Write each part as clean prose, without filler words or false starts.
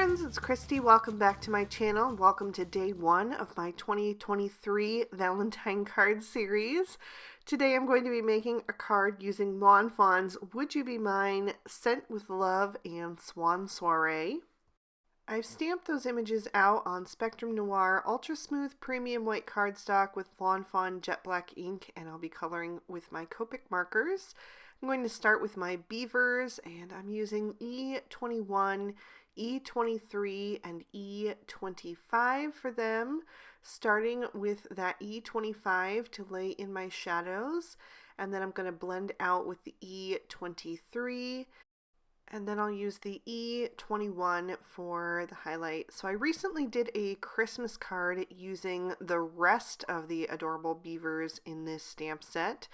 friends, it's Christy. Welcome back to my channel. Welcome to day one of my 2023 Valentine Card Series. Today I'm going to be making a card using Lawn Fawn's Would You Be Mine, Sent with Love, and Swan Soiree. I've stamped those images out on Spectrum Noir Ultra Smooth Premium White cardstock with Lawn Fawn Jet Black ink, and I'll be coloring with my Copic markers. I'm going to start with my beavers, and I'm using E21, E23, and E25 for them, starting with that E25 to lay in my shadows, and then I'm going to blend out with the E23, and then I'll use the E21 for the highlight. So I recently did a Christmas card using the rest of the adorable beavers in this stamp set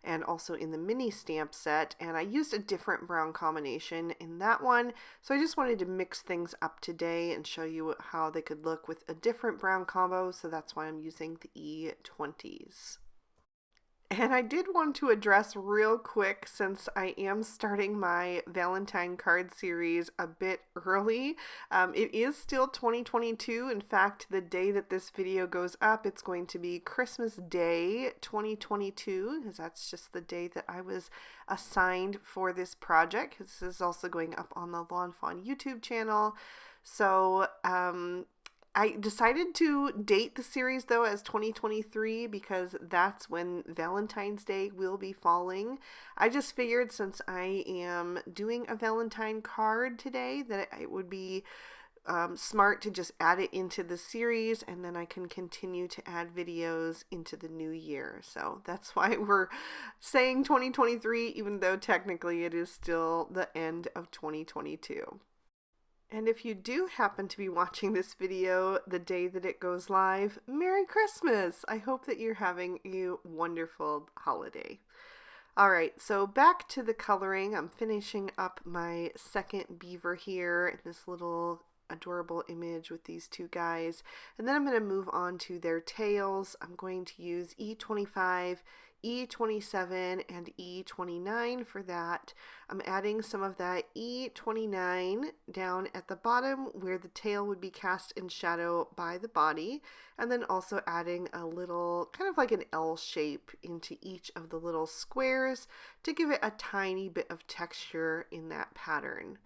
and also in the mini stamp set, and I used a different brown combination in that one. So I just wanted to mix things up today and show you how they could look with a different brown combo, so that's why I'm using the E20s. And I did want to address real quick, since I am starting my Valentine Card Series a bit early. It is still 2022. In fact, the day that this video goes up, it's going to be Christmas Day 2022, because that's just the day that I was assigned for this project. This is also going up on the Lawn Fawn YouTube channel. So, I decided to date the series though as 2023 because that's when Valentine's Day will be falling. I just figured, since I am doing a Valentine card today, that it would be smart to just add it into the series, and then I can continue to add videos into the new year. So that's why we're saying 2023, even though technically it is still the end of 2022. And if you do happen to be watching this video the day that it goes live, Merry Christmas! I hope that you're having a wonderful holiday. Alright, so back to the coloring. I'm finishing up my second beaver here in this little adorable image with these two guys. And then I'm going to move on to their tails. I'm going to use E25, E27, and E29 for that. I'm adding some of that E29 down at the bottom where the tail would be cast in shadow by the body, and then also adding a little, kind of like an L shape into each of the little squares to give it a tiny bit of texture in that pattern.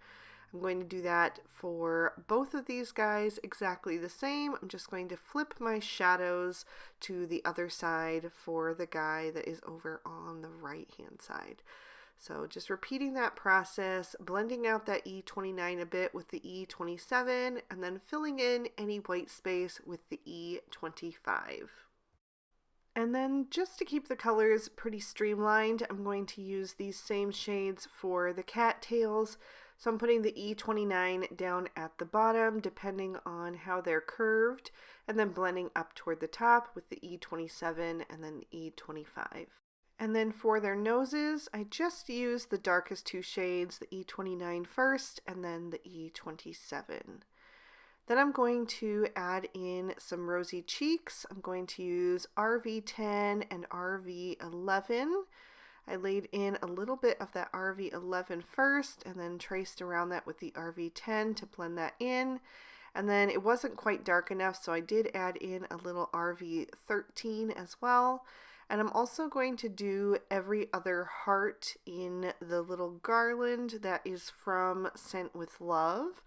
I'm going to do that for both of these guys exactly the same. I'm just going to flip my shadows to the other side for the guy that is over on the right hand side. So just repeating that process, blending out that E29 a bit with the E27, and then filling in any white space with the E25. And then, just to keep the colors pretty streamlined, I'm going to use these same shades for the cattails. So I'm putting the E29 down at the bottom, depending on how they're curved, and then blending up toward the top with the E27 and then the E25. And then for their noses, I just used the darkest two shades, the E29 first, and then the E27. Then I'm going to add in some rosy cheeks. I'm going to use RV10 and RV11. I laid in a little bit of that RV11 first, and then traced around that with the RV10 to blend that in. And then it wasn't quite dark enough, so I did add in a little RV13 as well. And I'm also going to do every other heart in the little garland that is from Sent with Love.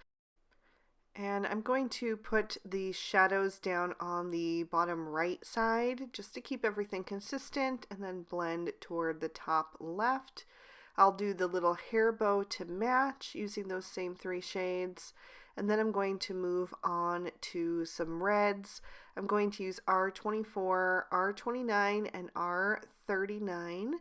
And I'm going to put the shadows down on the bottom right side just to keep everything consistent, and then blend toward the top left. I'll do the little hair bow to match using those same three shades. And then I'm going to move on to some reds. I'm going to use R24, R29, and R39.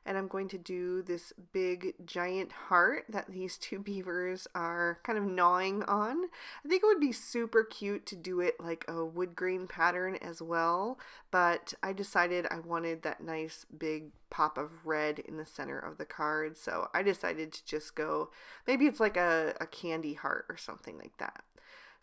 And I'm going to do this big giant heart that these two beavers are kind of gnawing on. I think it would be super cute to do it like a wood grain pattern as well, but I decided I wanted that nice big pop of red in the center of the card, so I decided to just go, maybe it's like a candy heart or something like that.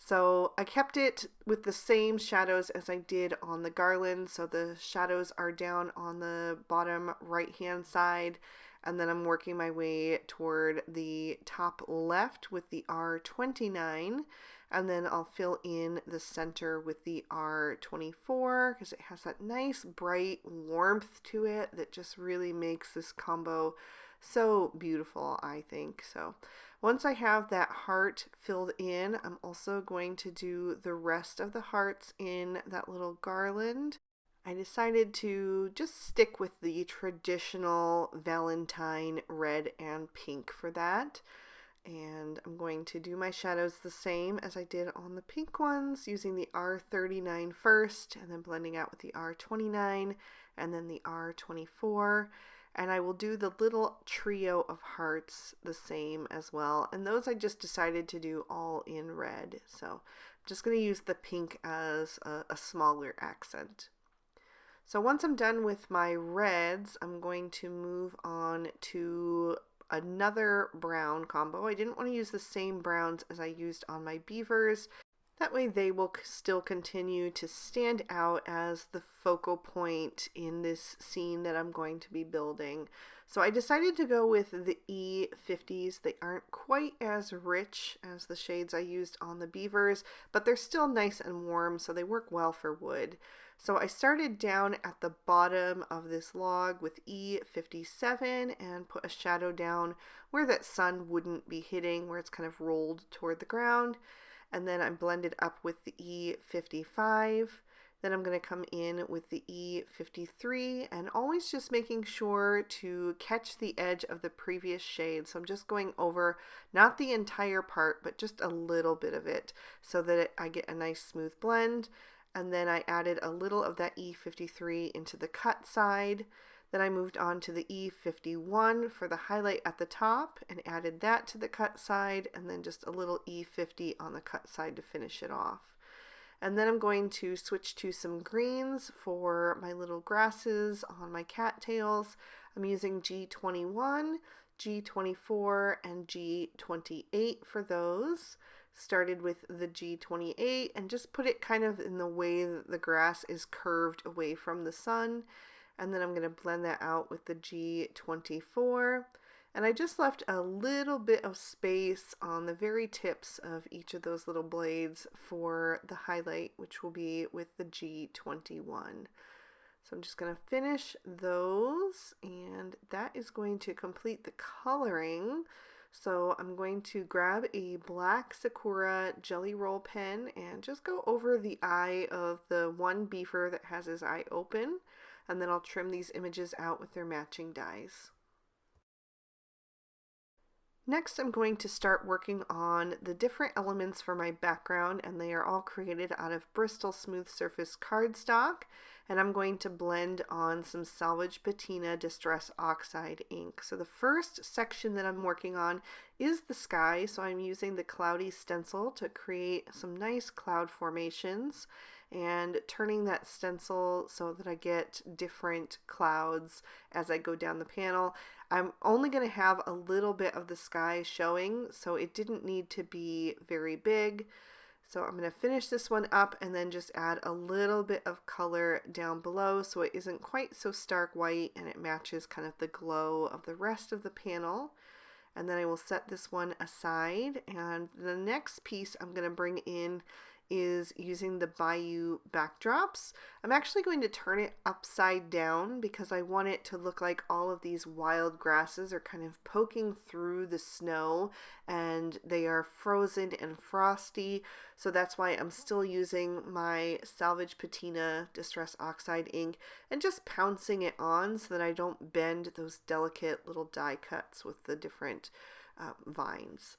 So I kept it with the same shadows as I did on the garland. So the shadows are down on the bottom right hand side, and then I'm working my way toward the top left with the R29, and then I'll fill in the center with the R24 because it has that nice bright warmth to it that just really makes this combo so beautiful, I think. So once I have that heart filled in, I'm also going to do the rest of the hearts in that little garland. I decided to just stick with the traditional Valentine red and pink for that. And I'm going to do my shadows the same as I did on the pink ones, using the R39 first, and then blending out with the R29, and then the R24. And I will do the little trio of hearts the same as well. And those I just decided to do all in red. So I'm just going to use the pink as a smaller accent. So once I'm done with my reds, I'm going to move on to another brown combo. I didn't want to use the same browns as I used on my beavers. That way they will still continue to stand out as the focal point in this scene that I'm going to be building. So I decided to go with the E50s. They aren't quite as rich as the shades I used on the beavers, but they're still nice and warm, so they work well for wood. So I started down at the bottom of this log with E57 and put a shadow down where that sun wouldn't be hitting, where it's kind of rolled toward the ground. And then I blended up with the E55. Then I'm going to come in with the E53 and always just making sure to catch the edge of the previous shade. So I'm just going over not the entire part, but just a little bit of it so that I get a nice smooth blend. And then I added a little of that E53 into the cut side. Then I moved on to the E51 for the highlight at the top and added that to the cut side, and then just a little E50 on the cut side to finish it off. And then I'm going to switch to some greens for my little grasses on my cattails. I'm using G21, G24, and G28 for those. Started with the G28 and just put it kind of in the way that the grass is curved away from the sun. And then I'm going to blend that out with the G24. And I just left a little bit of space on the very tips of each of those little blades for the highlight, which will be with the G21. So I'm just going to finish those, and that is going to complete the coloring. So I'm going to grab a black Sakura Jelly Roll pen and just go over the eye of the one beaver that has his eye open, and then I'll trim these images out with their matching dies. Next, I'm going to start working on the different elements for my background, and they are all created out of Bristol Smooth Surface cardstock. And I'm going to blend on some Salvage Patina Distress Oxide ink. So the first section that I'm working on is the sky, so I'm using the cloudy stencil to create some nice cloud formations and turning that stencil so that I get different clouds as I go down the panel. I'm only going to have a little bit of the sky showing, so it didn't need to be very big. So I'm going to finish this one up and then just add a little bit of color down below so it isn't quite so stark white and it matches kind of the glow of the rest of the panel. And then I will set this one aside, and the next piece I'm going to bring in is using the Bayou backdrops. I'm actually going to turn it upside down because I want it to look like all of these wild grasses are kind of poking through the snow and they are frozen and frosty. So that's why I'm still using my Salvage Patina Distress Oxide ink and just pouncing it on so that I don't bend those delicate little die cuts with the different vines.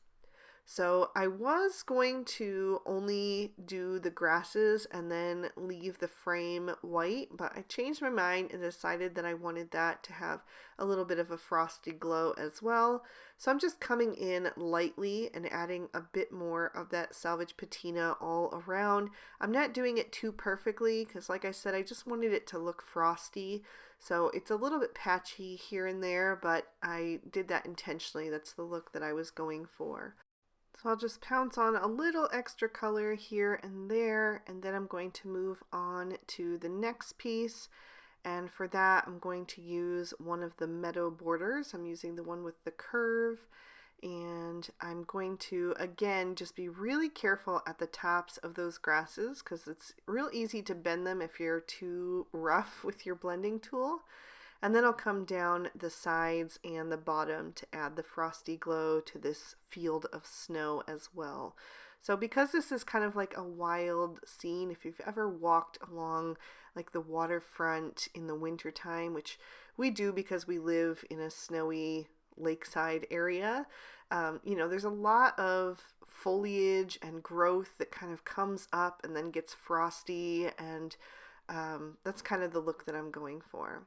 So I was going to only do the grasses and then leave the frame white, but I changed my mind and decided that I wanted that to have a little bit of a frosty glow as well. So I'm just coming in lightly and adding a bit more of that Salvage Patina all around. I'm not doing it too perfectly because, like I said, I just wanted it to look frosty. So it's a little bit patchy here and there, but I did that intentionally. That's the look that I was going for. So I'll just pounce on a little extra color here and there, and then I'm going to move on to the next piece. And for that, I'm going to use one of the meadow borders. I'm using the one with the curve, And I'm going to, again, just be really careful at the tops of those grasses because it's real easy to bend them if you're too rough with your blending tool. And then I'll come down the sides and the bottom to add the frosty glow to this field of snow as well. So because this is kind of like a wild scene, if you've ever walked along like the waterfront in the wintertime, which we do because we live in a snowy lakeside area, there's a lot of foliage and growth that kind of comes up and then gets frosty, and that's kind of the look that I'm going for.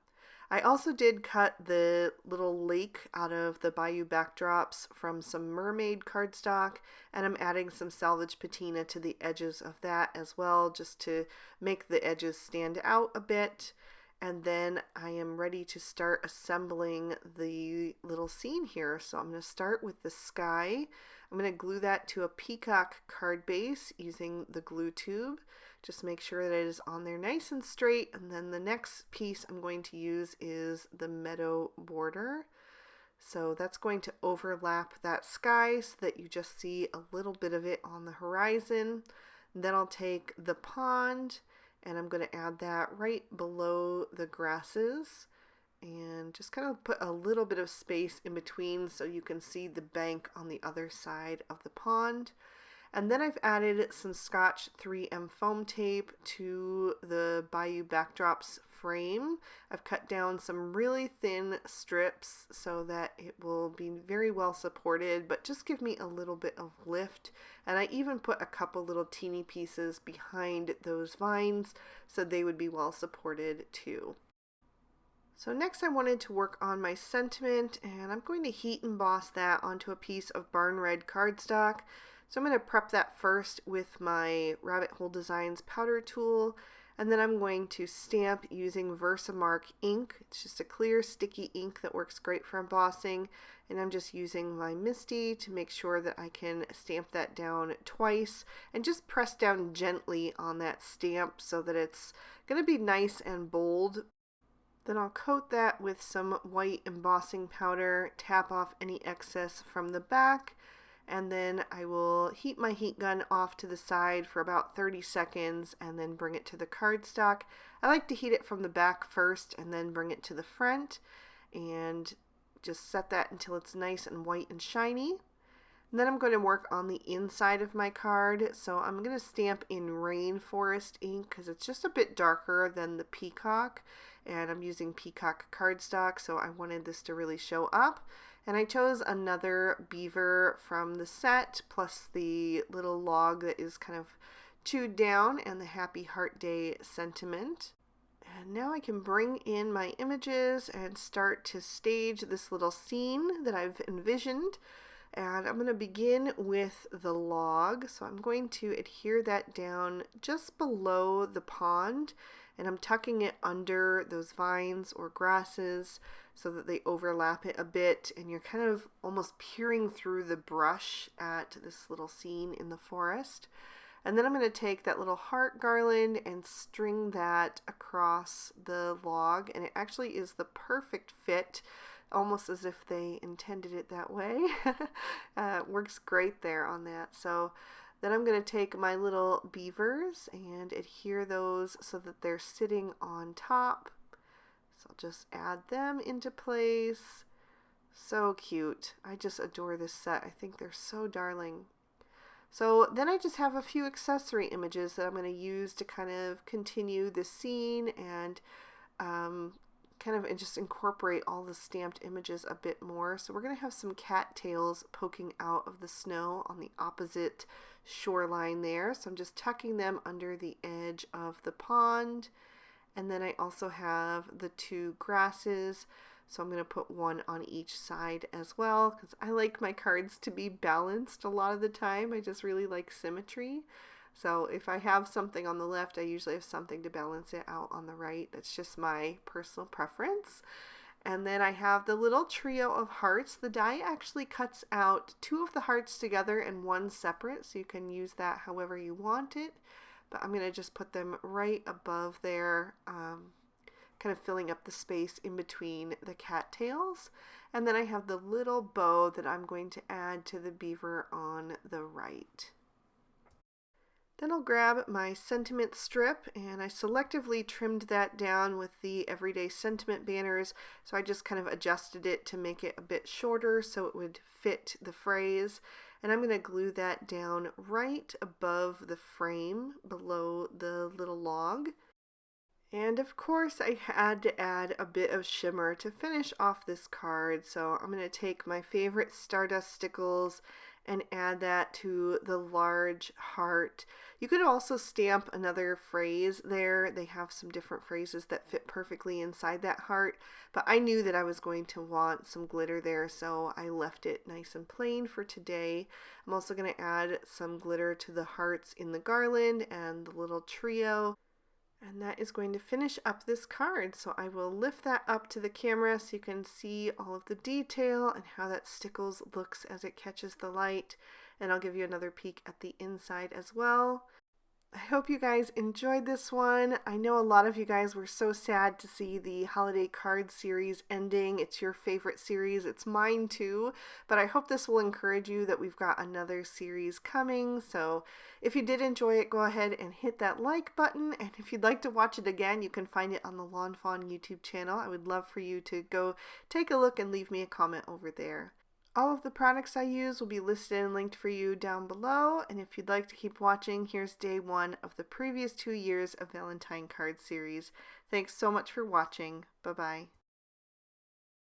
I also did cut the little lake out of the Bayou backdrops from some mermaid cardstock, and I'm adding some salvage patina to the edges of that as well, just to make the edges stand out a bit. And then I am ready to start assembling the little scene here. So I'm going to start with the sky. I'm going to glue that to a peacock card base using the glue tube. Just make sure that it is on there nice and straight. And then the next piece I'm going to use is the meadow border. So that's going to overlap that sky so that you just see a little bit of it on the horizon. And then I'll take the pond and I'm going to add that right below the grasses and just kind of put a little bit of space in between so you can see the bank on the other side of the pond. And then I've added some Scotch 3M foam tape to the Bayou backdrops frame. I've cut down some really thin strips so that it will be very well supported, but just give me a little bit of lift. And I even put a couple little teeny pieces behind those vines so they would be well supported too. So next I wanted to work on my sentiment, and I'm going to heat emboss that onto a piece of barn red cardstock. So I'm going to prep that first with my Rabbit Hole Designs powder tool, and then I'm going to stamp using Versamark ink. It's just a clear sticky ink that works great for embossing, and I'm just using my Misty to make sure that I can stamp that down twice and just press down gently on that stamp so that it's going to be nice and bold. Then I'll coat that with some white embossing powder, tap off any excess from the back, and then I will heat my heat gun off to the side for about 30 seconds and then bring it to the cardstock. I like to heat it from the back first and then bring it to the front and just set that until it's nice and white and shiny. And then I'm going to work on the inside of my card. So I'm going to stamp in Rainforest ink because it's just a bit darker than the peacock, and I'm using peacock cardstock, so I wanted this to really show up. And I chose another beaver from the set, plus the little log that is kind of chewed down and the Happy Heart Day sentiment. And now I can bring in my images and start to stage this little scene that I've envisioned. And I'm going to begin with the log. So I'm going to adhere that down just below the pond, and I'm tucking it under those vines or grasses so that they overlap it a bit, and you're kind of almost peering through the brush at this little scene in the forest. And then I'm going to take that little heart garland and string that across the log, and it actually is the perfect fit, almost as if they intended it that way. It works great there on that. So then I'm going to take my little beavers and adhere those so that they're sitting on top. So I'll just add them into place. So cute. I just adore this set. I think they're so darling. So then I just have a few accessory images that I'm going to use to kind of continue the scene and just incorporate all the stamped images a bit more. So we're going to have some cattails poking out of the snow on the opposite shoreline there. So I'm just tucking them under the edge of the pond. And then I also have the two grasses. So I'm going to put one on each side as well because I like my cards to be balanced a lot of the time. I just really like symmetry. So if I have something on the left, I usually have something to balance it out on the right. That's just my personal preference. And then I have the little trio of hearts. The die actually cuts out two of the hearts together and one separate, so you can use that however you want it. But I'm going to just put them right above there kind of filling up the space in between the cattails. And then I have the little bow that I'm going to add to the beaver on the right. Then I'll grab my sentiment strip, and I selectively trimmed that down with the Everyday Sentiment banners, so I just kind of adjusted it to make it a bit shorter so it would fit the phrase. And I'm going to glue that down right above the frame below the little log. And of course I had to add a bit of shimmer to finish off this card, so I'm going to take my favorite Stardust stickles and add that to the large heart. You could also stamp another phrase there. They have some different phrases that fit perfectly inside that heart, but I knew that I was going to want some glitter there, so I left it nice and plain for today. I'm also going to add some glitter to the hearts in the garland and the little trio. And that is going to finish up this card. So I will lift that up to the camera so you can see all of the detail and how that stickles looks as it catches the light. And I'll give you another peek at the inside as well. I hope you guys enjoyed this one. I know a lot of you guys were so sad to see the holiday card series ending. It's your favorite series. It's mine too. But I hope this will encourage you that we've got another series coming. So if you did enjoy it, go ahead and hit that like button. And if you'd like to watch it again, you can find it on the Lawn Fawn YouTube channel. I would love for you to go take a look and leave me a comment over there. All of the products I use will be listed and linked for you down below, and if you'd like to keep watching, here's day 1 of the previous 2 years of Valentine Card Series. Thanks so much for watching. Bye-bye.